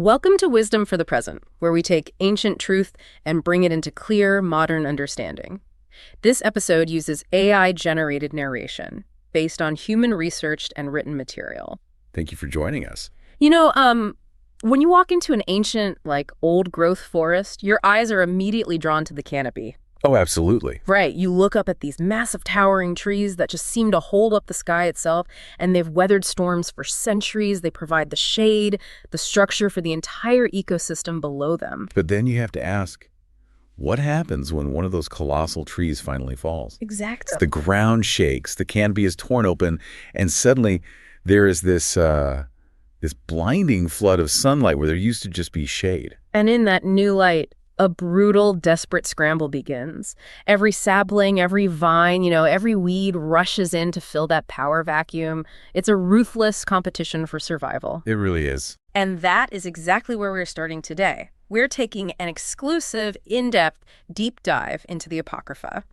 Welcome to Wisdom for the Present, where we take ancient truth and bring it into clear, modern understanding. This episode uses AI-generated narration based on human-researched and written material. Thank you for joining us. When you walk into an ancient, old-growth forest, your eyes are immediately drawn to the canopy. Oh, absolutely. Right. You look up at these massive towering trees that just seem to hold up the sky itself, and they've weathered storms for centuries. They provide the shade, the structure for the entire ecosystem below them. But then you have to ask, what happens when one of those colossal trees finally falls? Exactly. The ground shakes, the canopy is torn open, and suddenly there is this blinding flood of sunlight where there used to just be shade. And in that new light, a brutal, desperate scramble begins. Every sapling, every vine, every weed rushes in to fill that power vacuum. It's a ruthless competition for survival. It really is. And that is exactly where we're starting today. We're taking an exclusive, in-depth, deep dive into the Apocrypha.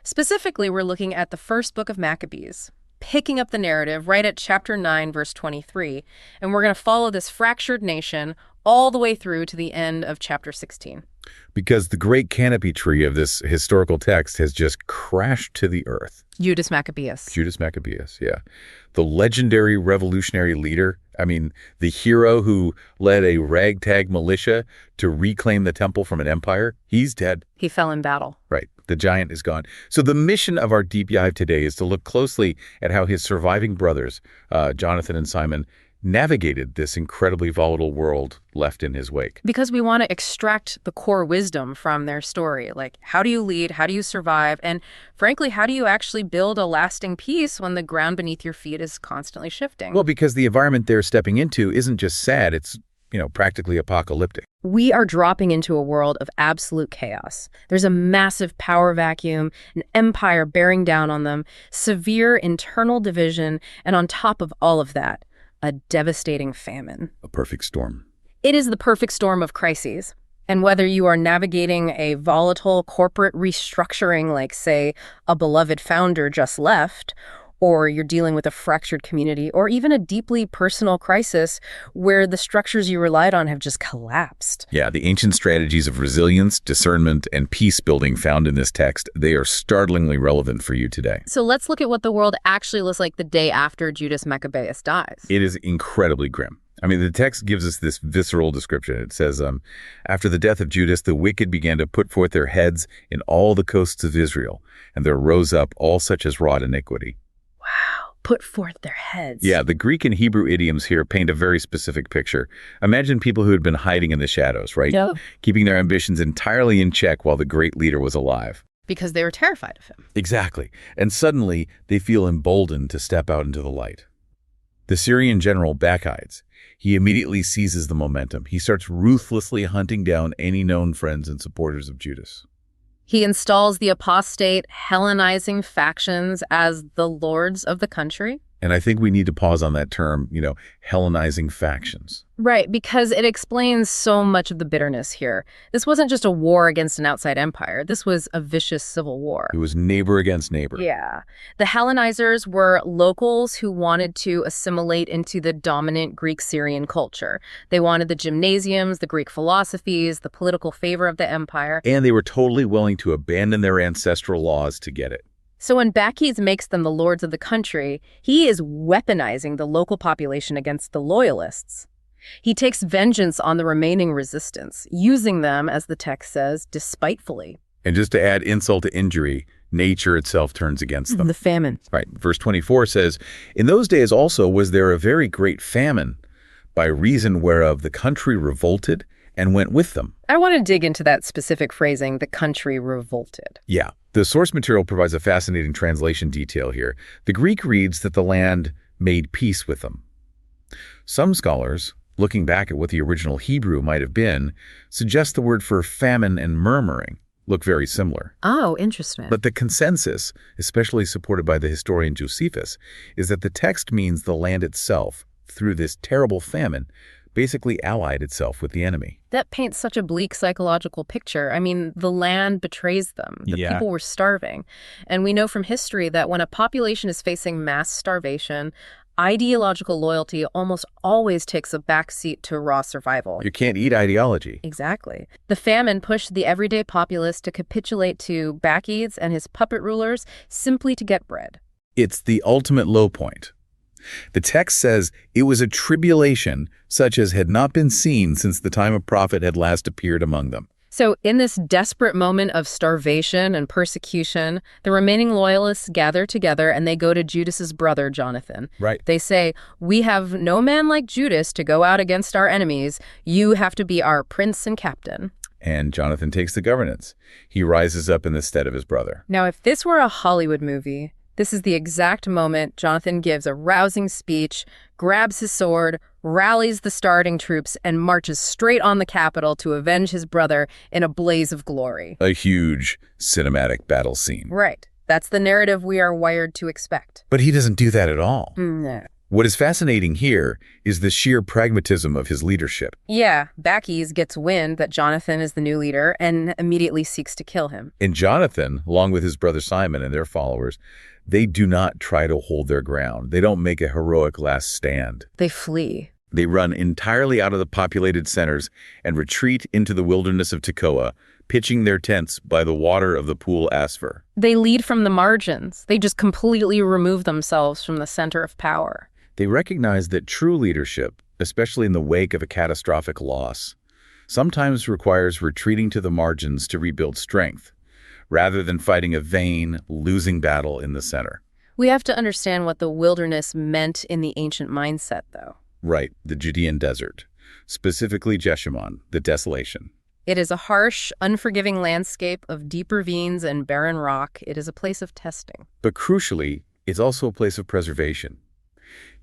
Specifically, we're looking at the first book of Maccabees, picking up the narrative right at chapter 9, verse 23, and we're going to follow this fractured nation all the way through to the end of chapter 16. Because the great canopy tree of this historical text has just crashed to the earth. Judas Maccabeus. Judas Maccabeus, yeah. The legendary revolutionary leader, the hero who led a ragtag militia to reclaim the temple from an empire, he's dead. He fell in battle. Right. The giant is gone. So the mission of our deep dive today is to look closely at how his surviving brothers, Jonathan and Simon, navigated this incredibly volatile world left in his wake. Because we want to extract the core wisdom from their story. Like, how do you lead? How do you survive? And frankly, how do you actually build a lasting peace when the ground beneath your feet is constantly shifting? Well, because the environment they're stepping into isn't just sad, it's practically apocalyptic. We are dropping into a world of absolute chaos. There's a massive power vacuum, an empire bearing down on them, severe internal division, and on top of all of that, a devastating famine. A perfect storm. It is the perfect storm of crises. And whether you are navigating a volatile corporate restructuring like, say, a beloved founder just left, or you're dealing with a fractured community, or even a deeply personal crisis where the structures you relied on have just collapsed. Yeah, the ancient strategies of resilience, discernment, and peace building found in this text, they are startlingly relevant for you today. So let's look at what the world actually looks like the day after Judas Maccabeus dies. It is incredibly grim. The text gives us this visceral description. It says, after the death of Judas, the wicked began to put forth their heads in all the coasts of Israel, and there rose up all such as wrought iniquity. Wow, put forth their heads. Yeah, the Greek and Hebrew idioms here paint a very specific picture. Imagine people who had been hiding in the shadows, right? Yep. Keeping their ambitions entirely in check while the great leader was alive. Because they were terrified of him. Exactly. And suddenly, they feel emboldened to step out into the light. The Syrian general backsides. He immediately seizes the momentum. He starts ruthlessly hunting down any known friends and supporters of Judas. He installs the apostate, Hellenizing factions as the lords of the country. And I think we need to pause on that term, Hellenizing factions. Right, because it explains so much of the bitterness here. This wasn't just a war against an outside empire. This was a vicious civil war. It was neighbor against neighbor. Yeah. The Hellenizers were locals who wanted to assimilate into the dominant Greek-Syrian culture. They wanted the gymnasiums, the Greek philosophies, the political favor of the empire. And they were totally willing to abandon their ancestral laws to get it. So when Bacchides makes them the lords of the country, he is weaponizing the local population against the loyalists. He takes vengeance on the remaining resistance, using them, as the text says, despitefully. And just to add insult to injury, nature itself turns against them. The famine. Right. Verse 24 says, in those days also was there a very great famine, by reason whereof the country revolted and went with them. I want to dig into that specific phrasing, the country revolted. Yeah. The source material provides a fascinating translation detail here. The Greek reads that the land made peace with them. Some scholars, looking back at what the original Hebrew might have been, suggest the word for famine and murmuring look very similar. Oh, interesting. But the consensus, especially supported by the historian Josephus, is that the text means the land itself, through this terrible famine, basically allied itself with the enemy. That paints such a bleak psychological picture. The land betrays them. The people were starving. And we know from history that when a population is facing mass starvation, Ideological loyalty almost always takes a backseat to raw survival. You can't eat ideology. Exactly. The famine pushed the everyday populace to capitulate to Maccabees and his puppet rulers simply to get bread. It's the ultimate low point. The text says it was a tribulation such as had not been seen since the time a prophet had last appeared among them. So in this desperate moment of starvation and persecution, the remaining loyalists gather together and they go to Judas's brother, Jonathan. Right. They say, "We have no man like Judas to go out against our enemies. You have to be our prince and captain." And Jonathan takes the governance. He rises up in the stead of his brother. Now, if this were a Hollywood movie, this is the exact moment Jonathan gives a rousing speech, grabs his sword, rallies the starting troops, and marches straight on the capital to avenge his brother in a blaze of glory. A huge cinematic battle scene. Right. That's the narrative we are wired to expect. But he doesn't do that at all. No. What is fascinating here is the sheer pragmatism of his leadership. Yeah, Maccabees gets wind that Jonathan is the new leader and immediately seeks to kill him. And Jonathan, along with his brother Simon and their followers, they do not try to hold their ground. They don't make a heroic last stand. They flee. They run entirely out of the populated centers and retreat into the wilderness of Tekoa, pitching their tents by the water of the pool Asphar. They lead from the margins. They just completely remove themselves from the center of power. They recognize that true leadership, especially in the wake of a catastrophic loss, sometimes requires retreating to the margins to rebuild strength, rather than fighting a vain, losing battle in the center. We have to understand what the wilderness meant in the ancient mindset, though. Right, the Judean desert, specifically Jeshimon, the desolation. It is a harsh, unforgiving landscape of deep ravines and barren rock. It is a place of testing. But crucially, it's also a place of preservation.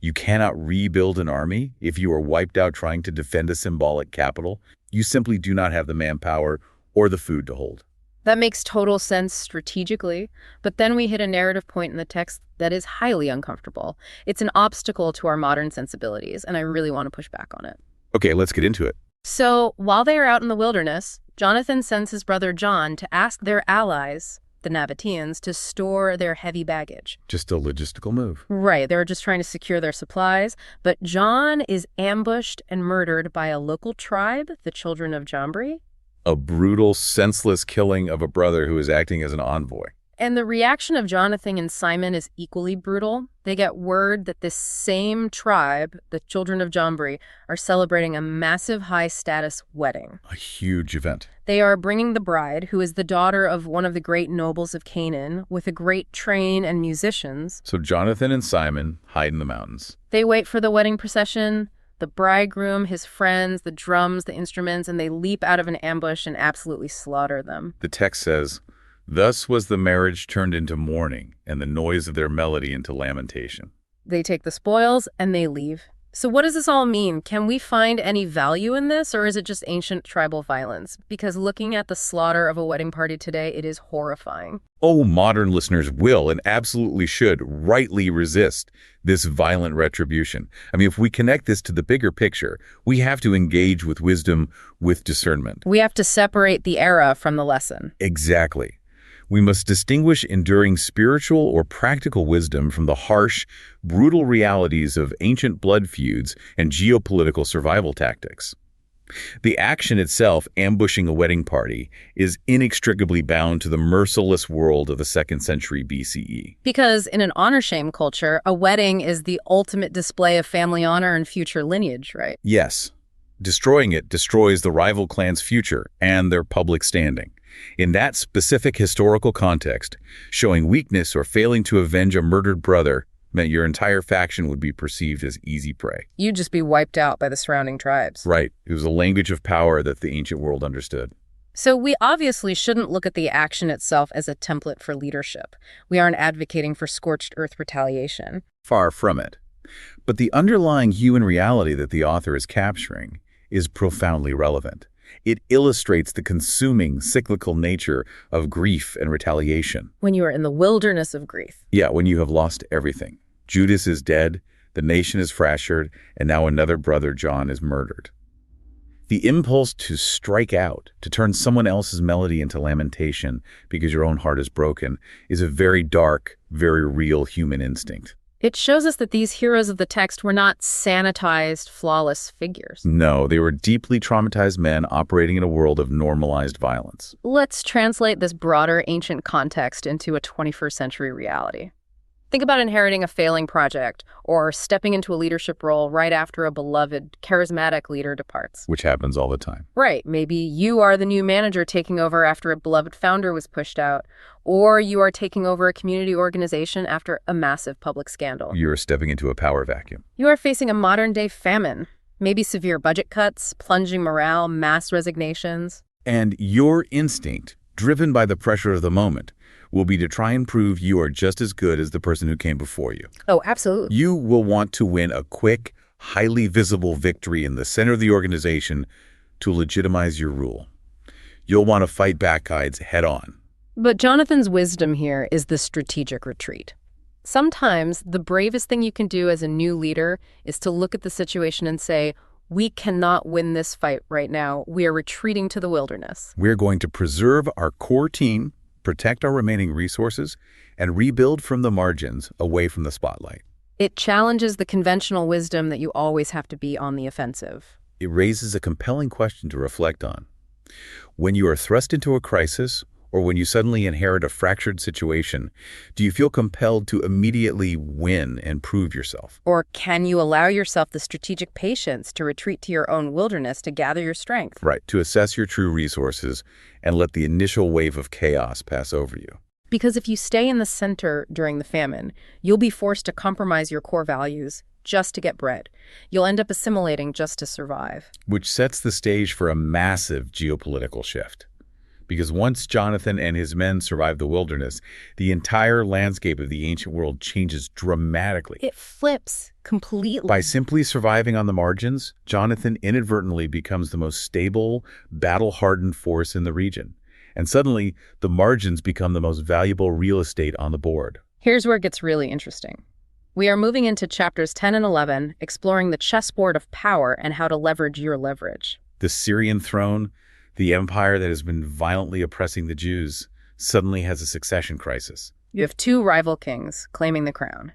You cannot rebuild an army if you are wiped out trying to defend a symbolic capital. You simply do not have the manpower or the food to hold. That makes total sense strategically, but then we hit a narrative point in the text that is highly uncomfortable. It's an obstacle to our modern sensibilities, and I really want to push back on it. Okay, let's get into it. So, while they are out in the wilderness, Jonathan sends his brother John to ask their allies, the Nabateans, to store their heavy baggage. Just a logistical move. Right, they were just trying to secure their supplies, but John is ambushed and murdered by a local tribe, the children of Jambri. A brutal, senseless killing of a brother who is acting as an envoy. And the reaction of Jonathan and Simon is equally brutal. They get word that this same tribe, the children of Jambri, are celebrating a massive high-status wedding. A huge event. They are bringing the bride, who is the daughter of one of the great nobles of Canaan, with a great train and musicians. So Jonathan and Simon hide in the mountains. They wait for the wedding procession, the bridegroom, his friends, the drums, the instruments, and they leap out of an ambush and absolutely slaughter them. The text says, "Thus was the marriage turned into mourning, and the noise of their melody into lamentation." They take the spoils and they leave. So what does this all mean? Can we find any value in this, or is it just ancient tribal violence? Because looking at the slaughter of a wedding party today, it is horrifying. Oh, modern listeners will and absolutely should rightly resist this violent retribution. I mean, if we connect this to the bigger picture, we have to engage with wisdom, with discernment. We have to separate the era from the lesson. Exactly. We must distinguish enduring spiritual or practical wisdom from the harsh, brutal realities of ancient blood feuds and geopolitical survival tactics. The action itself, ambushing a wedding party, is inextricably bound to the merciless world of the 2nd century BCE. Because in an honor-shame culture, a wedding is the ultimate display of family honor and future lineage, right? Yes. Destroying it destroys the rival clan's future and their public standing. In that specific historical context, showing weakness or failing to avenge a murdered brother meant your entire faction would be perceived as easy prey. You'd just be wiped out by the surrounding tribes. Right. It was a language of power that the ancient world understood. So we obviously shouldn't look at the action itself as a template for leadership. We aren't advocating for scorched earth retaliation. Far from it. But the underlying human reality that the author is capturing is profoundly relevant. It illustrates the consuming, cyclical nature of grief and retaliation. When you are in the wilderness of grief. Yeah, when you have lost everything. Judas is dead, the nation is fractured, and now another brother, John, is murdered. The impulse to strike out, to turn someone else's melody into lamentation because your own heart is broken, is a very dark, very real human instinct. It shows us that these heroes of the text were not sanitized, flawless figures. No, they were deeply traumatized men operating in a world of normalized violence. Let's translate this broader ancient context into a 21st century reality. Think about inheriting a failing project or stepping into a leadership role right after a beloved, charismatic leader departs. Which happens all the time. Right. Maybe you are the new manager taking over after a beloved founder was pushed out, or you are taking over a community organization after a massive public scandal. You're stepping into a power vacuum. You are facing a modern-day famine, maybe severe budget cuts, plunging morale, mass resignations. And your instinct, driven by the pressure of the moment, will be to try and prove you are just as good as the person who came before you. Oh, absolutely. You will want to win a quick, highly visible victory in the center of the organization to legitimize your rule. You'll want to fight bad guys head on. But Jonathan's wisdom here is the strategic retreat. Sometimes the bravest thing you can do as a new leader is to look at the situation and say, we cannot win this fight right now. We are retreating to the wilderness. We're going to preserve our core team, protect our remaining resources, and rebuild from the margins away from the spotlight. It challenges the conventional wisdom that you always have to be on the offensive. It raises a compelling question to reflect on. When you are thrust into a crisis, or when you suddenly inherit a fractured situation, do you feel compelled to immediately win and prove yourself? Or can you allow yourself the strategic patience to retreat to your own wilderness to gather your strength? Right, to assess your true resources and let the initial wave of chaos pass over you. Because if you stay in the center during the famine, you'll be forced to compromise your core values just to get bread. You'll end up assimilating just to survive. Which sets the stage for a massive geopolitical shift. Because once Jonathan and his men survive the wilderness, the entire landscape of the ancient world changes dramatically. It flips completely. By simply surviving on the margins, Jonathan inadvertently becomes the most stable, battle-hardened force in the region. And suddenly, the margins become the most valuable real estate on the board. Here's where it gets really interesting. We are moving into chapters 10 and 11, exploring the chessboard of power and how to leverage your leverage. The Syrian throne, the empire that has been violently oppressing the Jews, suddenly has a succession crisis. You have two rival kings claiming the crown.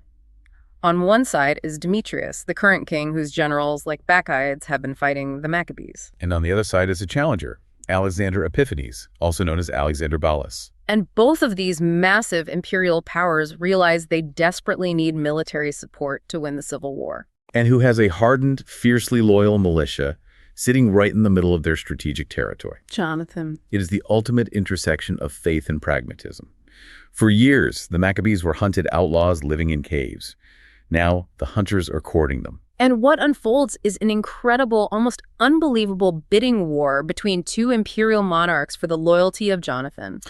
On one side is Demetrius, the current king whose generals, like Bacchides, have been fighting the Maccabees. And on the other side is a challenger, Alexander Epiphanes, also known as Alexander Ballas. And both of these massive imperial powers realize they desperately need military support to win the civil war. And who has a hardened, fiercely loyal militia sitting right in the middle of their strategic territory. Jonathan. It is the ultimate intersection of faith and pragmatism. For years, the Maccabees were hunted outlaws living in caves. Now, the hunters are courting them. And what unfolds is an incredible, almost unbelievable bidding war between two imperial monarchs for the loyalty of Jonathan.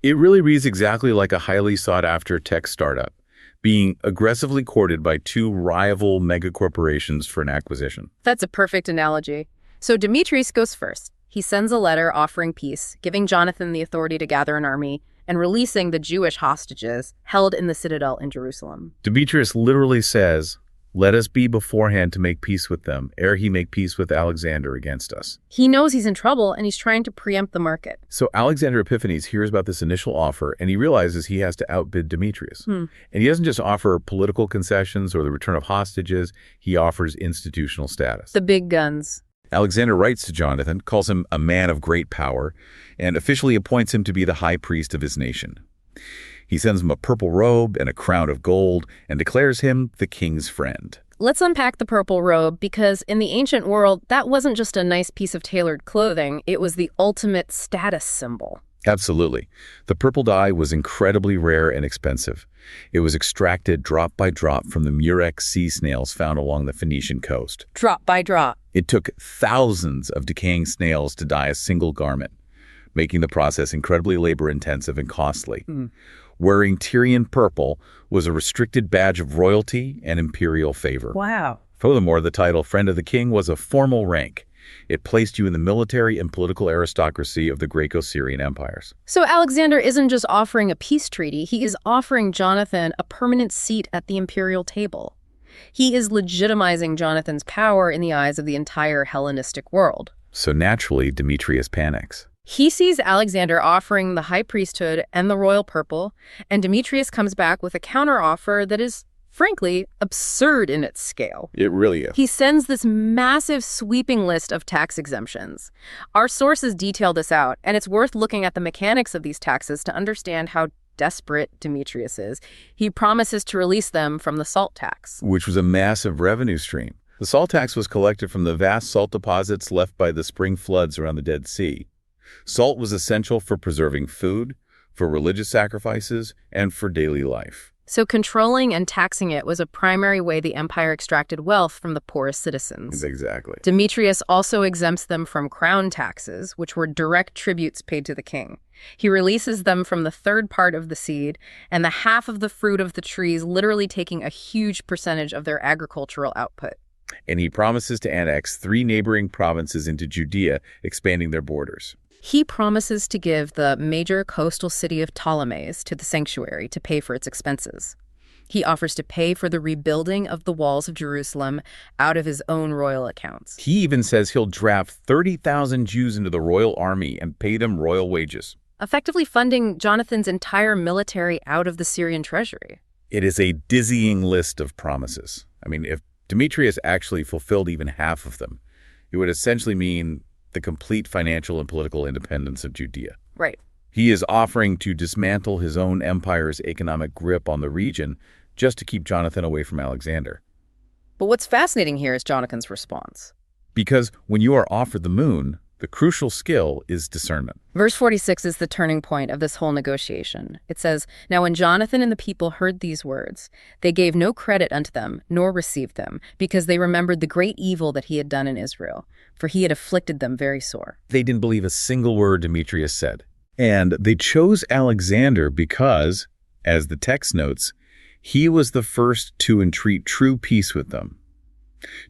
It really reads exactly like a highly sought-after tech startup, being aggressively courted by two rival megacorporations for an acquisition. That's a perfect analogy. So Demetrius goes first. He sends a letter offering peace, giving Jonathan the authority to gather an army, and releasing the Jewish hostages held in the citadel in Jerusalem. Demetrius literally says, "Let us be beforehand to make peace with them, ere he make peace with Alexander against us." He knows he's in trouble, and he's trying to preempt the market. So Alexander Epiphanes hears about this initial offer, and he realizes he has to outbid Demetrius. And he doesn't just offer political concessions or the return of hostages, he offers institutional status. The big guns. Alexander writes to Jonathan, calls him a man of great power, and officially appoints him to be the high priest of his nation. He sends him a purple robe and a crown of gold and declares him the king's friend. Let's unpack the purple robe, because in the ancient world, that wasn't just a nice piece of tailored clothing, it was the ultimate status symbol. Absolutely. The purple dye was incredibly rare and expensive. It was extracted drop by drop from the murex sea snails found along the Phoenician coast. Drop by drop. It took thousands of decaying snails to dye a single garment, making the process incredibly labor-intensive and costly. Wearing Tyrian purple was a restricted badge of royalty and imperial favor. Wow. Furthermore, the title Friend of the King was a formal rank. It placed you in the military and political aristocracy of the Greco-Syrian empires. So Alexander isn't just offering a peace treaty, he is offering Jonathan a permanent seat at the imperial table. He is legitimizing Jonathan's power in the eyes of the entire Hellenistic world. So naturally, Demetrius panics. He sees Alexander offering the high priesthood and the royal purple, and Demetrius comes back with a counteroffer that is frankly, absurd in its scale. It really is. He sends this massive sweeping list of tax exemptions. Our sources detail this out, and it's worth looking at the mechanics of these taxes to understand how desperate Demetrius is. He promises to release them from the salt tax, which was a massive revenue stream. The salt tax was collected from the vast salt deposits left by the spring floods around the Dead Sea. Salt was essential for preserving food, for religious sacrifices, and for daily life. So controlling and taxing it was a primary way the empire extracted wealth from the poorest citizens. Exactly. Demetrius also exempts them from crown taxes, which were direct tributes paid to the king. He releases them from the third part of the seed and the half of the fruit of the trees, literally taking a huge percentage of their agricultural output. And he promises to annex 3 neighboring provinces into Judea, expanding their borders. He promises to give the major coastal city of Ptolemais to the sanctuary to pay for its expenses. He offers to pay for the rebuilding of the walls of Jerusalem out of his own royal accounts. He even says he'll draft 30,000 Jews into the royal army and pay them royal wages, effectively funding Jonathan's entire military out of the Syrian treasury. It is a dizzying list of promises. I mean, if Demetrius actually fulfilled even half of them, it would essentially mean the complete financial and political independence of Judea. Right. He is offering to dismantle his own empire's economic grip on the region just to keep Jonathan away from Alexander. But what's fascinating here is Jonathan's response. Because when you are offered the moon, the crucial skill is discernment. Verse 46 is the turning point of this whole negotiation. It says, "Now when Jonathan and the people heard these words, they gave no credit unto them, nor received them, because they remembered the great evil that he had done in Israel, for he had afflicted them very sore." They didn't believe a single word Demetrius said. And they chose Alexander because, as the text notes, he was the first to entreat true peace with them.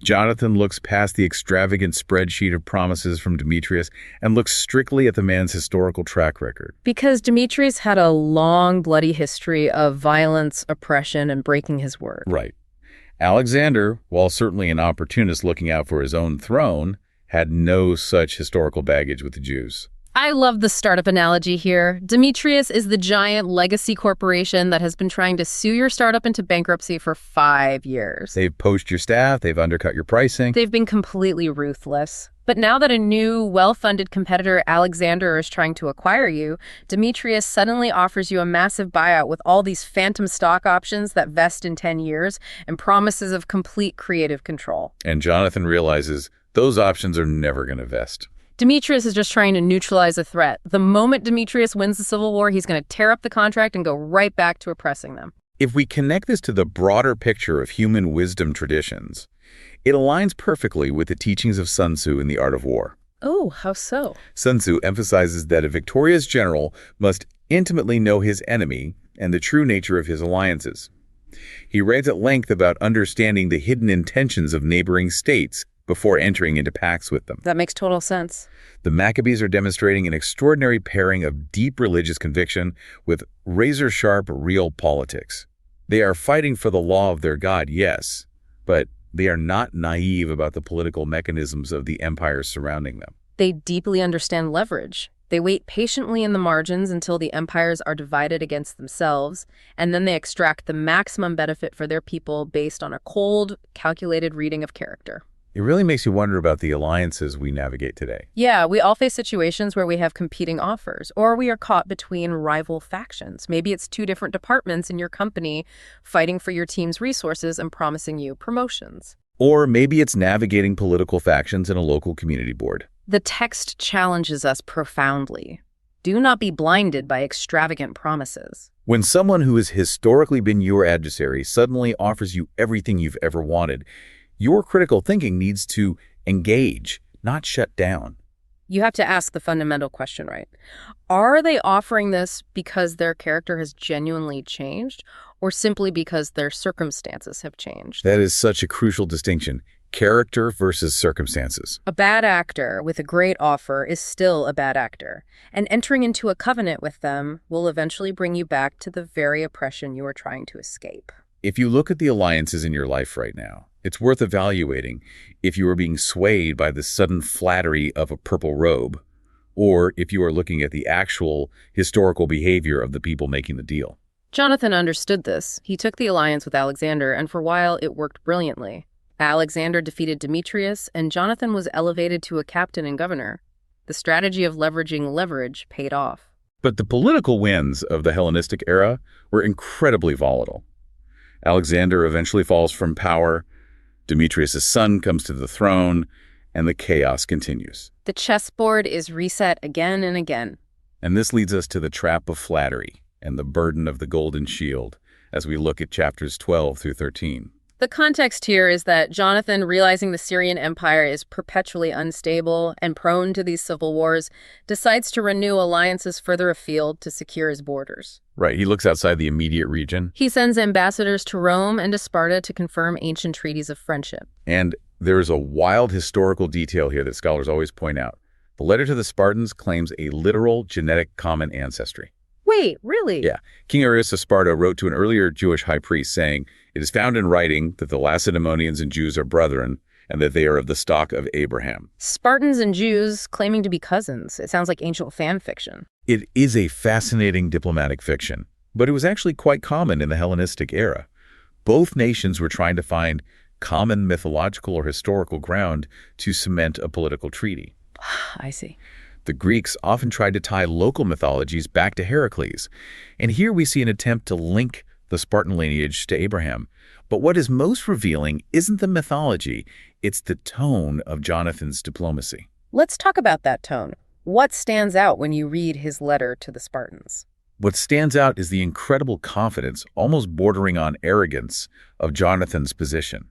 Jonathan looks past the extravagant spreadsheet of promises from Demetrius and looks strictly at the man's historical track record. Because Demetrius had a long, bloody history of violence, oppression, and breaking his word. Right. Alexander, while certainly an opportunist looking out for his own throne, had no such historical baggage with the Jews. I love the startup analogy here. Demetrius is the giant legacy corporation that has been trying to sue your startup into bankruptcy for 5 years. They've poached your staff, they've undercut your pricing. They've been completely ruthless. But now that a new, well-funded competitor, Alexander, is trying to acquire you, Demetrius suddenly offers you a massive buyout with all these phantom stock options that vest in 10 years and promises of complete creative control. And Jonathan realizes those options are never going to vest. Demetrius is just trying to neutralize a threat. The moment Demetrius wins the civil war, he's going to tear up the contract and go right back to oppressing them. If we connect this to the broader picture of human wisdom traditions, it aligns perfectly with the teachings of Sun Tzu in The Art of War. Oh, how so? Sun Tzu emphasizes that a victorious general must intimately know his enemy and the true nature of his alliances. He writes at length about understanding the hidden intentions of neighboring states before entering into pacts with them. That makes total sense. The Maccabees are demonstrating an extraordinary pairing of deep religious conviction with razor-sharp real politics. They are fighting for the law of their God, yes, but they are not naive about the political mechanisms of the empires surrounding them. They deeply understand leverage. They wait patiently in the margins until the empires are divided against themselves, and then they extract the maximum benefit for their people based on a cold, calculated reading of character. It really makes you wonder about the alliances we navigate today. Yeah, we all face situations where we have competing offers, or we are caught between rival factions. Maybe it's 2 different departments in your company fighting for your team's resources and promising you promotions. Or maybe it's navigating political factions in a local community board. The text challenges us profoundly. Do not be blinded by extravagant promises. When someone who has historically been your adversary suddenly offers you everything you've ever wanted, your critical thinking needs to engage, not shut down. You have to ask the fundamental question, right? Are they offering this because their character has genuinely changed, or simply because their circumstances have changed? That is such a crucial distinction. Character versus circumstances. A bad actor with a great offer is still a bad actor, and entering into a covenant with them will eventually bring you back to the very oppression you are trying to escape. If you look at the alliances in your life right now, it's worth evaluating if you are being swayed by the sudden flattery of a purple robe, or if you are looking at the actual historical behavior of the people making the deal. Jonathan understood this. He took the alliance with Alexander, and for a while it worked brilliantly. Alexander defeated Demetrius, and Jonathan was elevated to a captain and governor. The strategy of leveraging leverage paid off. But the political winds of the Hellenistic era were incredibly volatile. Alexander eventually falls from power, Demetrius' son comes to the throne, and the chaos continues. The chessboard is reset again and again. And this leads us to the trap of flattery and the burden of the golden shield as we look at chapters 12 through 13. The context here is that Jonathan, realizing the Syrian Empire is perpetually unstable and prone to these civil wars, decides to renew alliances further afield to secure his borders. Right, he looks outside the immediate region. He sends ambassadors to Rome and to Sparta to confirm ancient treaties of friendship. And there is a wild historical detail here that scholars always point out. The letter to the Spartans claims a literal genetic common ancestry. Wait, really? Yeah. King Arius of Sparta wrote to an earlier Jewish high priest saying, "It is found in writing that the Lacedaemonians and Jews are brethren, and that they are of the stock of Abraham." Spartans and Jews claiming to be cousins. It sounds like ancient fan fiction. It is a fascinating diplomatic fiction, but it was actually quite common in the Hellenistic era. Both nations were trying to find common mythological or historical ground to cement a political treaty. I see. The Greeks often tried to tie local mythologies back to Heracles, and here we see an attempt to link the Spartan lineage to Abraham. But what is most revealing isn't the mythology, it's the tone of Jonathan's diplomacy. Let's talk about that tone. What stands out when you read his letter to the Spartans? What stands out is the incredible confidence, almost bordering on arrogance, of Jonathan's position.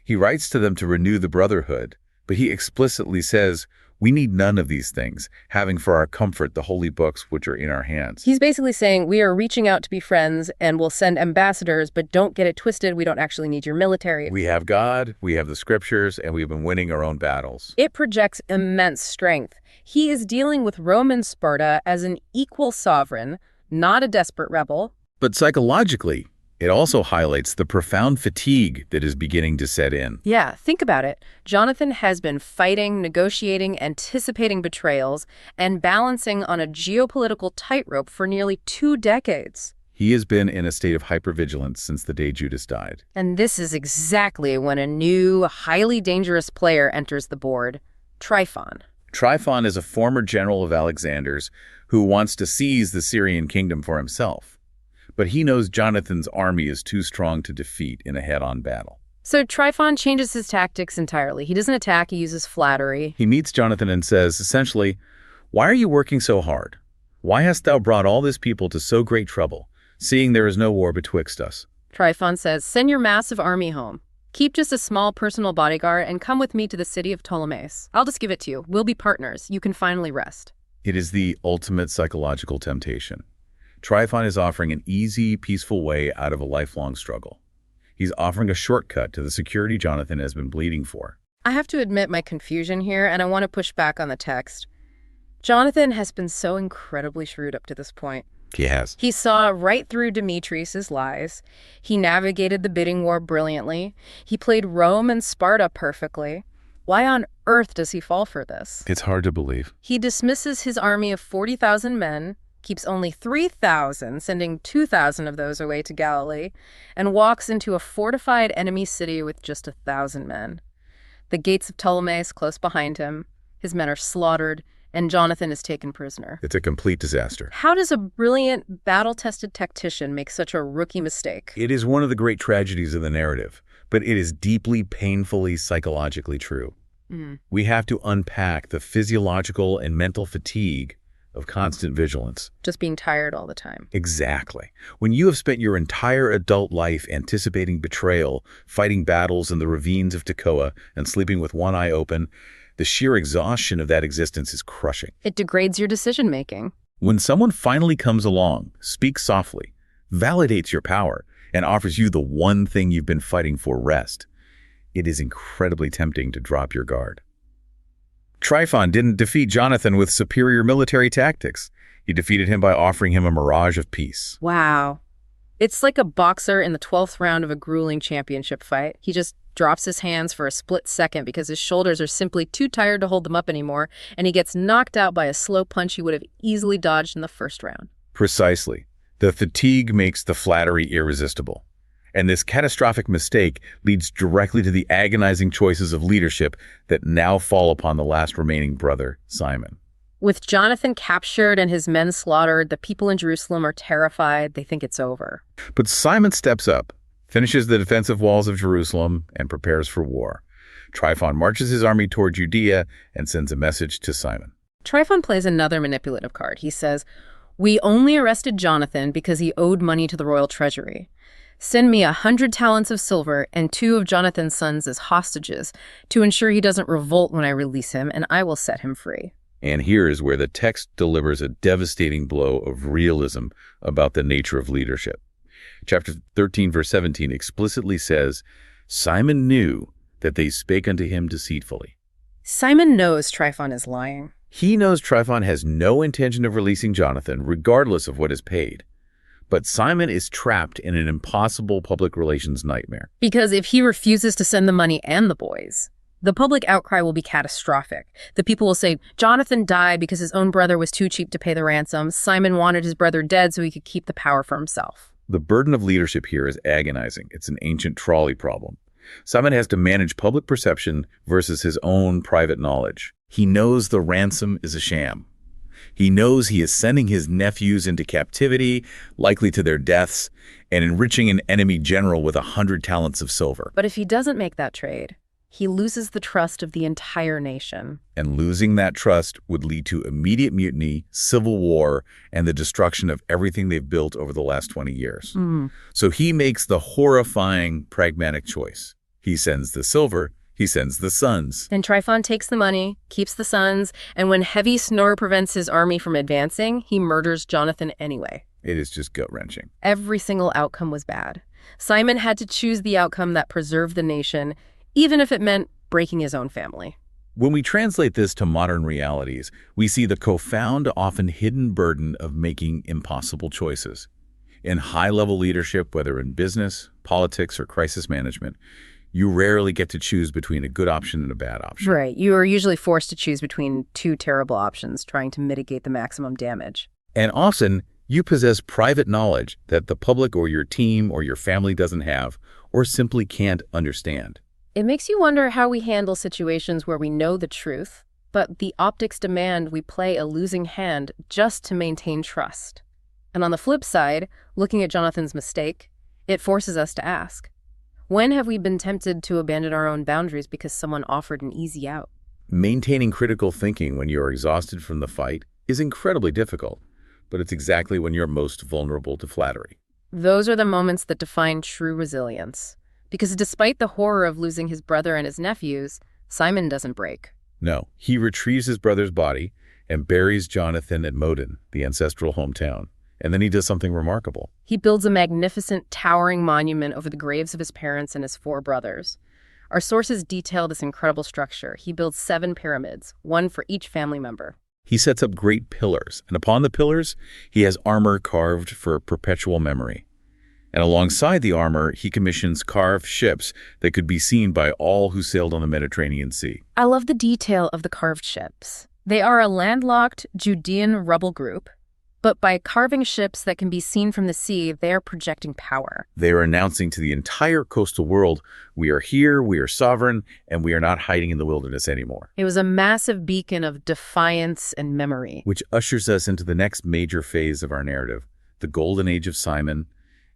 He writes to them to renew the brotherhood, but he explicitly says, "We need none of these things, having for our comfort the holy books which are in our hands." He's basically saying, we are reaching out to be friends and we'll send ambassadors, but don't get it twisted. We don't actually need your military. We have God, we have the scriptures, and we've been winning our own battles. It projects immense strength. He is dealing with Roman Sparta as an equal sovereign, not a desperate rebel. But psychologically, it also highlights the profound fatigue that is beginning to set in. Yeah, think about it. Jonathan has been fighting, negotiating, anticipating betrayals, and balancing on a geopolitical tightrope for nearly 2 decades. He has been in a state of hypervigilance since the day Judas died. And this is exactly when a new, highly dangerous player enters the board, Tryphon. Tryphon is a former general of Alexander's who wants to seize the Syrian kingdom for himself. But he knows Jonathan's army is too strong to defeat in a head-on battle. So Tryphon changes his tactics entirely. He doesn't attack, he uses flattery. He meets Jonathan and says, essentially, "Why are you working so hard? Why hast thou brought all this people to so great trouble, seeing there is no war betwixt us?" Tryphon says, "Send your massive army home. Keep just a small personal bodyguard and come with me to the city of Ptolemais. I'll just give it to you. We'll be partners. You can finally rest." It is the ultimate psychological temptation. Tryphon is offering an easy, peaceful way out of a lifelong struggle. He's offering a shortcut to the security Jonathan has been bleeding for. I have to admit my confusion here, and I want to push back on the text. Jonathan has been so incredibly shrewd up to this point. He has. He saw right through Demetrius' lies. He navigated the bidding war brilliantly. He played Rome and Sparta perfectly. Why on earth does he fall for this? It's hard to believe. He dismisses his army of 40,000 men, keeps only 3,000, sending 2,000 of those away to Galilee, and walks into a fortified enemy city with just 1,000 men. The gates of Ptolemais close behind him. His men are slaughtered, and Jonathan is taken prisoner. It's a complete disaster. How does a brilliant, battle-tested tactician make such a rookie mistake? It is one of the great tragedies of the narrative, but it is deeply, painfully, psychologically true. We have to unpack the physiological and mental fatigue of constant vigilance. Just being tired all the time. Exactly. When you have spent your entire adult life anticipating betrayal, fighting battles in the ravines of Tekoa, and sleeping with one eye open, the sheer exhaustion of that existence is crushing. It degrades your decision-making. When someone finally comes along, speaks softly, validates your power, and offers you the one thing you've been fighting for, rest, it is incredibly tempting to drop your guard. Tryphon didn't defeat Jonathan with superior military tactics. He defeated him by offering him a mirage of peace. Wow. It's like a boxer in the 12th round of a grueling championship fight. He just drops his hands for a split second because his shoulders are simply too tired to hold them up anymore, and he gets knocked out by a slow punch he would have easily dodged in the first round. Precisely. The fatigue makes the flattery irresistible. And this catastrophic mistake leads directly to the agonizing choices of leadership that now fall upon the last remaining brother, Simon. With Jonathan captured and his men slaughtered, the people in Jerusalem are terrified. They think it's over. But Simon steps up, finishes the defensive walls of Jerusalem, and prepares for war. Tryphon marches his army toward Judea and sends a message to Simon. Tryphon plays another manipulative card. He says, "We only arrested Jonathan because he owed money to the royal treasury. Send me 100 talents of silver and 2 of Jonathan's sons as hostages to ensure he doesn't revolt when I release him, and I will set him free." And here is where the text delivers a devastating blow of realism about the nature of leadership. Chapter 13, verse 17 explicitly says, "Simon knew that they spake unto him deceitfully." Simon knows Tryphon is lying. He knows Tryphon has no intention of releasing Jonathan, regardless of what is paid. But Simon is trapped in an impossible public relations nightmare. Because if he refuses to send the money and the boys, the public outcry will be catastrophic. The people will say, Jonathan died because his own brother was too cheap to pay the ransom. Simon wanted his brother dead so he could keep the power for himself. The burden of leadership here is agonizing. It's an ancient trolley problem. Simon has to manage public perception versus his own private knowledge. He knows the ransom is a sham. He knows he is sending his nephews into captivity, likely to their deaths, and enriching an enemy general with 100 talents of silver. But if he doesn't make that trade, he loses the trust of the entire nation. And losing that trust would lead to immediate mutiny, civil war, and the destruction of everything they've built over the last 20 years. So he makes the horrifying pragmatic choice. He sends the silver, he sends the sons. Then Tryphon takes the money, keeps the sons, and when heavy snow prevents his army from advancing, he murders Jonathan anyway. It is just gut-wrenching. Every single outcome was bad. Simon had to choose the outcome that preserved the nation, even if it meant breaking his own family. When we translate this to modern realities, we see the profound, often hidden burden of making impossible choices. In high-level leadership, whether in business, politics, or crisis management, you rarely get to choose between a good option and a bad option. Right. You are usually forced to choose between 2 terrible options, trying to mitigate the maximum damage. And often, you possess private knowledge that the public or your team or your family doesn't have or simply can't understand. It makes you wonder how we handle situations where we know the truth, but the optics demand we play a losing hand just to maintain trust. And on the flip side, looking at Jonathan's mistake, it forces us to ask, when have we been tempted to abandon our own boundaries because someone offered an easy out? Maintaining critical thinking when you're exhausted from the fight is incredibly difficult, but it's exactly when you're most vulnerable to flattery. Those are the moments that define true resilience. Because despite the horror of losing his brother and his nephews, Simon doesn't break. No, he retrieves his brother's body and buries Jonathan at Modin, the ancestral hometown. And then he does something remarkable. He builds a magnificent, towering monument over the graves of his parents and his 4 brothers. Our sources detail this incredible structure. He builds 7 pyramids, 1 for each family member. He sets up great pillars, and upon the pillars, he has armor carved for perpetual memory. And alongside the armor, he commissions carved ships that could be seen by all who sailed on the Mediterranean Sea. I love the detail of the carved ships. They are a landlocked Judean rebel group, but by carving ships that can be seen from the sea, they are projecting power. They are announcing to the entire coastal world, we are here, we are sovereign, and we are not hiding in the wilderness anymore. It was a massive beacon of defiance and memory. Which ushers us into the next major phase of our narrative, the golden age of Simon,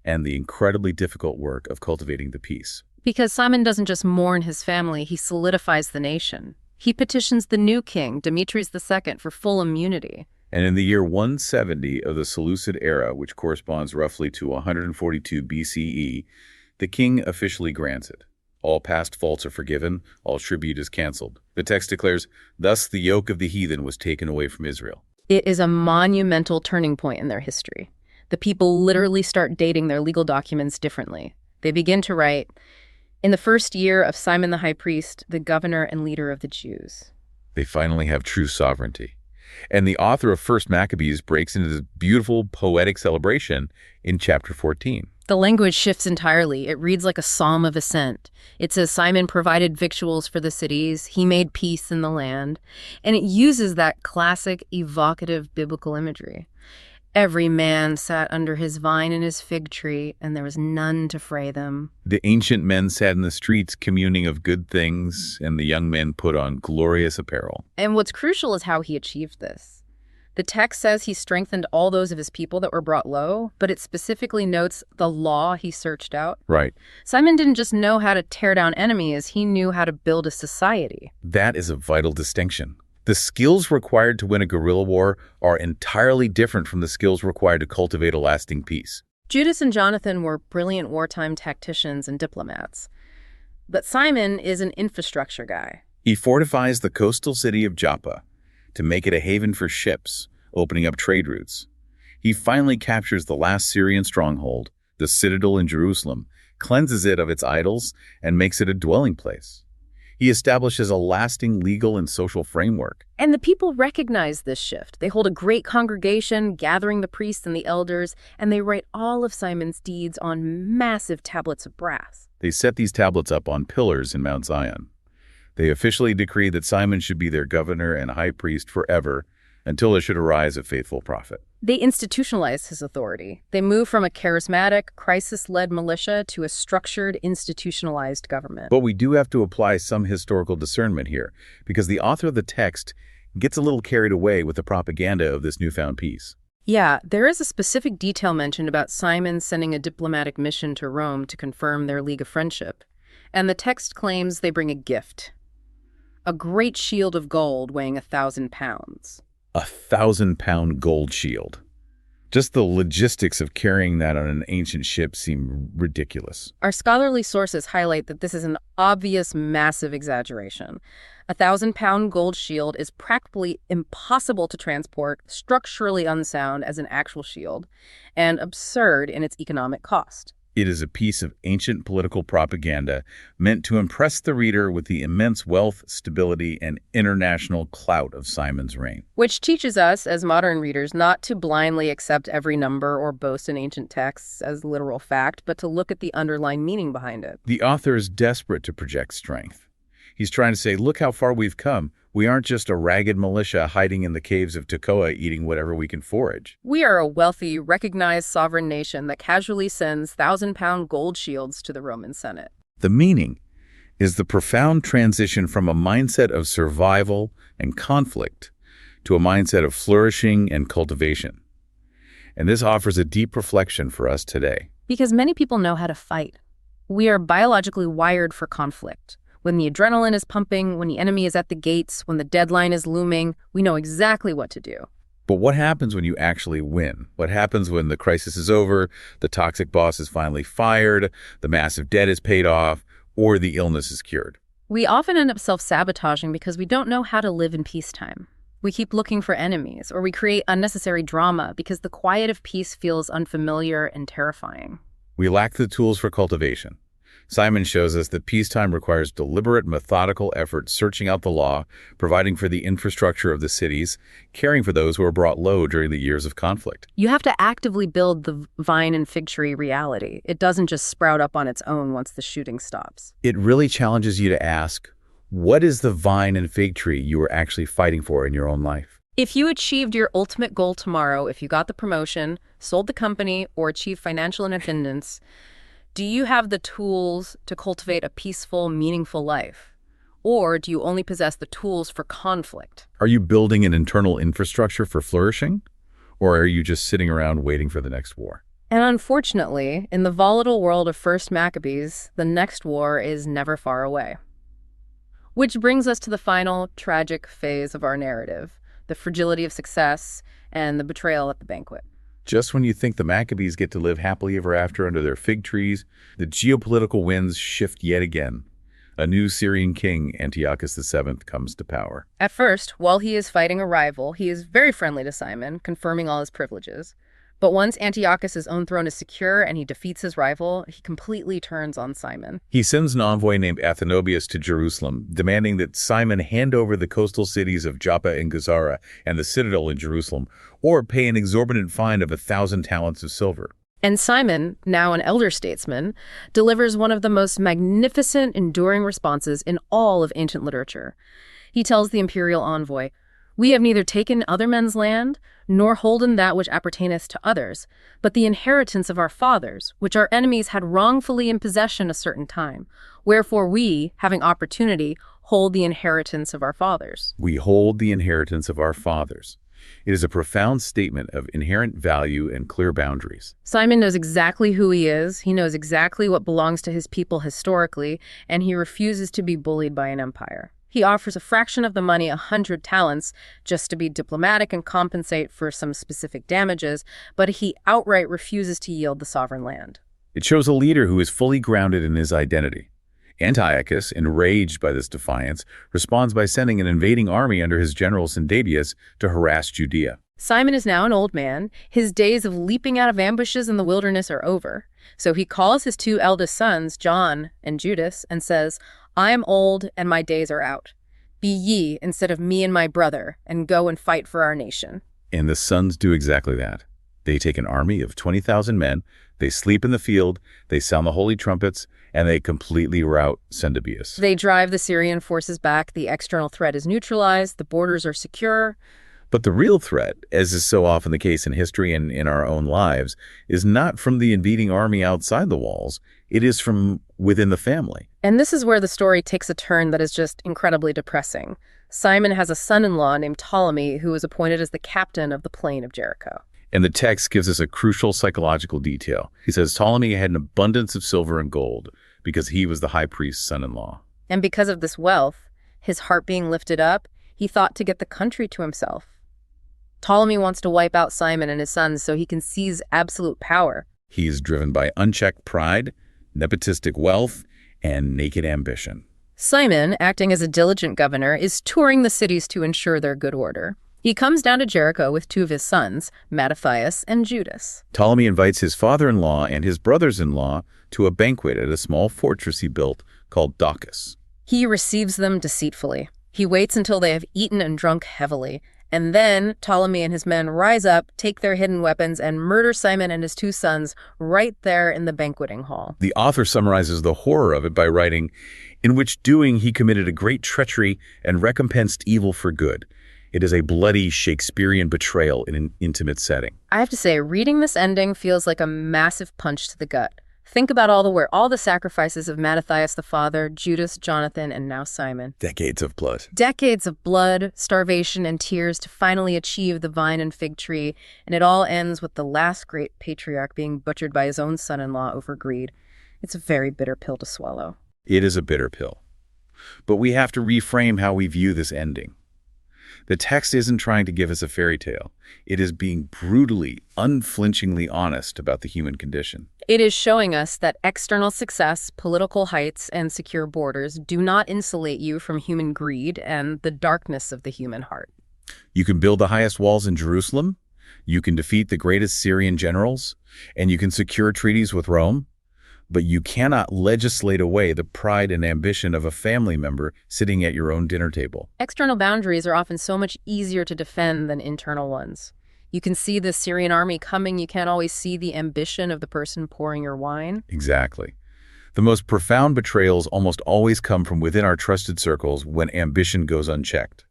and the incredibly difficult work of cultivating the peace. Because Simon doesn't just mourn his family, he solidifies the nation. He petitions the new king, Demetrius II, for full immunity. And in the year 170 of the Seleucid era, which corresponds roughly to 142 BCE, the king officially grants it. All past faults are forgiven, all tribute is canceled. The text declares, thus the yoke of the heathen was taken away from Israel. It is a monumental turning point in their history. The people literally start dating their legal documents differently. They begin to write, in the first year of Simon the high priest, the governor and leader of the Jews. They finally have true sovereignty. And the author of First Maccabees breaks into this beautiful poetic celebration in chapter 14. The language shifts entirely. It reads like a psalm of ascent. It says Simon provided victuals for the cities. He made peace in the land. And it uses that classic, evocative biblical imagery. Every man sat under his vine and his fig tree, and there was none to fray them. The ancient men sat in the streets communing of good things, and the young men put on glorious apparel. And what's crucial is how he achieved this. The text says he strengthened all those of his people that were brought low, but it specifically notes the law he searched out. Right. Simon didn't just know how to tear down enemies, he knew how to build a society. That is a vital distinction. The skills required to win a guerrilla war are entirely different from the skills required to cultivate a lasting peace. Judas and Jonathan were brilliant wartime tacticians and diplomats. But Simon is an infrastructure guy. He fortifies the coastal city of Joppa to make it a haven for ships, opening up trade routes. He finally captures the last Syrian stronghold, the citadel in Jerusalem, cleanses it of its idols, and makes it a dwelling place. He establishes a lasting legal and social framework. And the people recognize this shift. They hold a great congregation, gathering the priests and the elders, and they write all of Simon's deeds on massive tablets of brass. They set these tablets up on pillars in Mount Zion. They officially decree that Simon should be their governor and high priest forever, until there should arise a faithful prophet. They institutionalize his authority. They move from a charismatic, crisis-led militia to a structured, institutionalized government. But we do have to apply some historical discernment here, because the author of the text gets a little carried away with the propaganda of this newfound peace. Yeah, there is a specific detail mentioned about Simon sending a diplomatic mission to Rome to confirm their league of friendship. And the text claims they bring a gift. A great shield of gold weighing 1,000 pounds. 1,000-pound gold shield. Just the logistics of carrying that on an ancient ship seem ridiculous. Our scholarly sources highlight that this is an obvious, massive exaggeration. 1,000-pound gold shield is practically impossible to transport, structurally unsound as an actual shield, and absurd in its economic cost. It is a piece of ancient political propaganda meant to impress the reader with the immense wealth, stability, and international clout of Simon's reign. Which teaches us, as modern readers, not to blindly accept every number or boast in ancient texts as literal fact, but to look at the underlying meaning behind it. The author is desperate to project strength. He's trying to say, look how far we've come. We aren't just a ragged militia hiding in the caves of Tekoa eating whatever we can forage. We are a wealthy, recognized sovereign nation that casually sends 1,000-pound gold shields to the Roman Senate. The meaning is the profound transition from a mindset of survival and conflict to a mindset of flourishing and cultivation. And this offers a deep reflection for us today. Because many people know how to fight. We are biologically wired for conflict. When the adrenaline is pumping, when the enemy is at the gates, when the deadline is looming, we know exactly what to do. But what happens when you actually win? What happens when the crisis is over, the toxic boss is finally fired, the massive debt is paid off, or the illness is cured? We often end up self-sabotaging because we don't know how to live in peacetime. We keep looking for enemies, or we create unnecessary drama because the quiet of peace feels unfamiliar and terrifying. We lack the tools for cultivation. Simon shows us that peacetime requires deliberate, methodical effort, searching out the law, providing for the infrastructure of the cities, caring for those who are brought low during the years of conflict. You have to actively build the vine and fig tree reality. It doesn't just sprout up on its own once the shooting stops. It really challenges you to ask, what is the vine and fig tree you are actually fighting for in your own life? If you achieved your ultimate goal tomorrow, if you got the promotion, sold the company, or achieved financial independence, do you have the tools to cultivate a peaceful, meaningful life? Or do you only possess the tools for conflict? Are you building an internal infrastructure for flourishing? Or are you just sitting around waiting for the next war? And unfortunately, in the volatile world of First Maccabees, the next war is never far away. Which brings us to the final tragic phase of our narrative, the fragility of success and the betrayal at the banquet. Just when you think the Maccabees get to live happily ever after under their fig trees, the geopolitical winds shift yet again. A new Syrian king, Antiochus VII, comes to power. At first, while he is fighting a rival, he is very friendly to Simon, confirming all his privileges. But once Antiochus' own throne is secure and he defeats his rival, he completely turns on Simon. He sends an envoy named Athenobius to Jerusalem, demanding that Simon hand over the coastal cities of Joppa and Gazara and the citadel in Jerusalem, or pay an exorbitant fine of 1,000 talents of silver. And Simon, now an elder statesman, delivers one of the most magnificent, enduring responses in all of ancient literature. He tells the imperial envoy, We have neither taken other men's land, nor holden that which appertaineth to others, but the inheritance of our fathers, which our enemies had wrongfully in possession a certain time. Wherefore we, having opportunity, hold the inheritance of our fathers. We hold the inheritance of our fathers. It is a profound statement of inherent value and clear boundaries. Simon knows exactly who he is, he knows exactly what belongs to his people historically, and he refuses to be bullied by an empire. He offers a fraction of the money, 100 talents, just to be diplomatic and compensate for some specific damages, but he outright refuses to yield the sovereign land. It shows a leader who is fully grounded in his identity. Antiochus, enraged by this defiance, responds by sending an invading army under his general Cendadius to harass Judea. Simon is now an old man. His days of leaping out of ambushes in the wilderness are over. So he calls his 2 eldest sons, John and Judas, and says, I am old, and my days are out. Be ye instead of me and my brother, and go and fight for our nation. And the sons do exactly that. They take an army of 20,000 men, they sleep in the field, they sound the holy trumpets, and they completely rout Cendadius. They drive the Syrian forces back, the external threat is neutralized, the borders are secure. But the real threat, as is so often the case in history and in our own lives, is not from the invading army outside the walls. It is from within the family. And this is where the story takes a turn that is just incredibly depressing. Simon has a son-in-law named Ptolemy who is appointed as the captain of the plain of Jericho. And the text gives us a crucial psychological detail. He says Ptolemy had an abundance of silver and gold because he was the high priest's son-in-law. And because of this wealth, his heart being lifted up, he thought to get the country to himself. Ptolemy wants to wipe out Simon and his sons so he can seize absolute power. He is driven by unchecked pride, nepotistic wealth, and naked ambition. Simon, acting as a diligent governor, is touring the cities to ensure their good order. He comes down to Jericho with 2 of his sons, Maccabees and Judas. Ptolemy invites his father-in-law and his brothers-in-law to a banquet at a small fortress he built called Daucus. He receives them deceitfully. He waits until they have eaten and drunk heavily, and then Ptolemy and his men rise up, take their hidden weapons, and murder Simon and his 2 sons right there in the banqueting hall. The author summarizes the horror of it by writing, in which doing he committed a great treachery and recompensed evil for good. It is a bloody Shakespearean betrayal in an intimate setting. I have to say, reading this ending feels like a massive punch to the gut. Think about all the sacrifices of Maccabeus the father, Judas, Jonathan, and now Simon. Decades of blood. Decades of blood, starvation, and tears to finally achieve the vine and fig tree, and it all ends with the last great patriarch being butchered by his own son-in-law over greed. It's a very bitter pill to swallow. It is a bitter pill. But we have to reframe how we view this ending. The text isn't trying to give us a fairy tale. It is being brutally, unflinchingly honest about the human condition. It is showing us that external success, political heights, and secure borders do not insulate you from human greed and the darkness of the human heart. You can build the highest walls in Jerusalem, you can defeat the greatest Syrian generals, and you can secure treaties with Rome, but you cannot legislate away the pride and ambition of a family member sitting at your own dinner table. External boundaries are often so much easier to defend than internal ones. You can see the Syrian army coming, you can't always see the ambition of the person pouring your wine. Exactly. The most profound betrayals almost always come from within our trusted circles when ambition goes unchecked.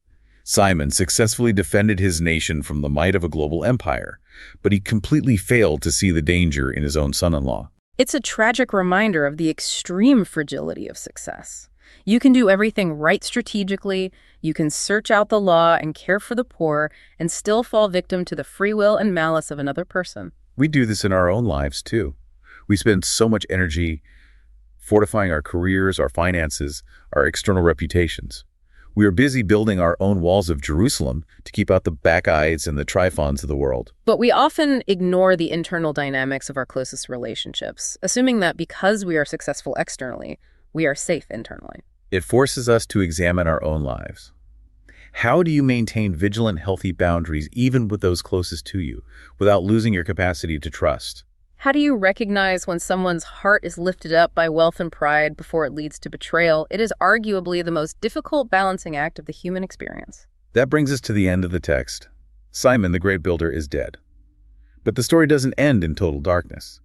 Simon successfully defended his nation from the might of a global empire, but he completely failed to see the danger in his own son-in-law. It's a tragic reminder of the extreme fragility of success. You can do everything right strategically, you can search out the law and care for the poor, and still fall victim to the free will and malice of another person. We do this in our own lives, too. We spend so much energy fortifying our careers, our finances, our external reputations. We are busy building our own walls of Jerusalem to keep out the Bacchides and the Tryphons of the world. But we often ignore the internal dynamics of our closest relationships, assuming that because we are successful externally, we are safe internally. It forces us to examine our own lives. How do you maintain vigilant, healthy boundaries even with those closest to you, without losing your capacity to trust? How do you recognize when someone's heart is lifted up by wealth and pride before it leads to betrayal? It is arguably the most difficult balancing act of the human experience. That brings us to the end of the text. Simon, the great builder, is dead. But the story doesn't end in total darkness.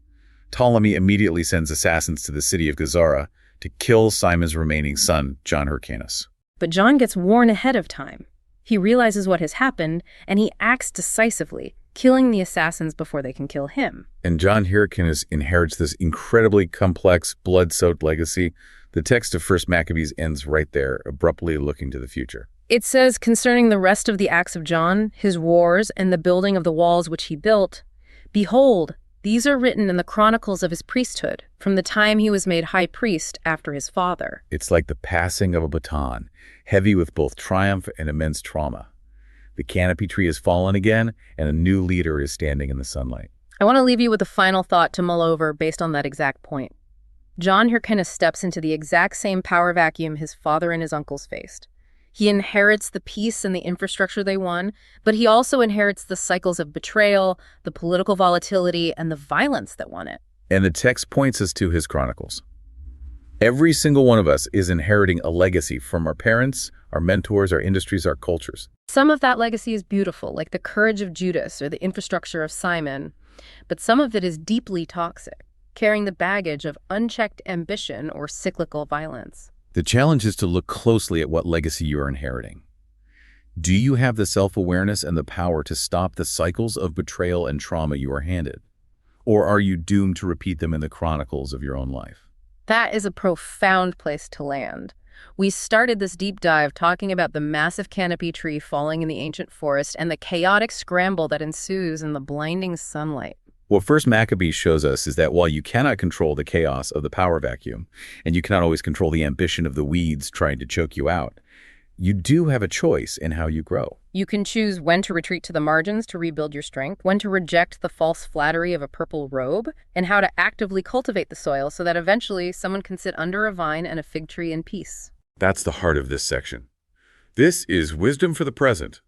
Ptolemy immediately sends assassins to the city of Gazara to kill Simon's remaining son, John Hyrcanus. But John gets warned ahead of time. He realizes what has happened, and he acts decisively, killing the assassins before they can kill him. And John Hyrcanus inherits this incredibly complex, blood-soaked legacy. The text of First Maccabees ends right there, abruptly looking to the future. It says, concerning the rest of the acts of John, his wars, and the building of the walls which he built, behold, these are written in the chronicles of his priesthood, from the time he was made high priest after his father. It's like the passing of a baton, heavy with both triumph and immense trauma. The canopy tree has fallen again, and a new leader is standing in the sunlight. I want to leave you with a final thought to mull over based on that exact point. John Hyrcanus steps into the exact same power vacuum his father and his uncles faced. He inherits the peace and the infrastructure they won, but he also inherits the cycles of betrayal, the political volatility, and the violence that won it. And the text points us to his chronicles. Every single one of us is inheriting a legacy from our parents, our mentors, our industries, our cultures. Some of that legacy is beautiful, like the courage of Judas or the infrastructure of Simon, but some of it is deeply toxic, carrying the baggage of unchecked ambition or cyclical violence. The challenge is to look closely at what legacy you are inheriting. Do you have the self-awareness and the power to stop the cycles of betrayal and trauma you are handed? Or are you doomed to repeat them in the chronicles of your own life? That is a profound place to land. We started this deep dive talking about the massive canopy tree falling in the ancient forest and the chaotic scramble that ensues in the blinding sunlight. What First Maccabees shows us is that while you cannot control the chaos of the power vacuum, and you cannot always control the ambition of the weeds trying to choke you out, you do have a choice in how you grow. You can choose when to retreat to the margins to rebuild your strength, when to reject the false flattery of a purple robe, and how to actively cultivate the soil so that eventually someone can sit under a vine and a fig tree in peace. That's the heart of this section. This is Wisdom for the Present,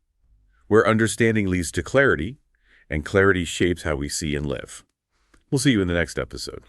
where understanding leads to clarity, and clarity shapes how we see and live. We'll see you in the next episode.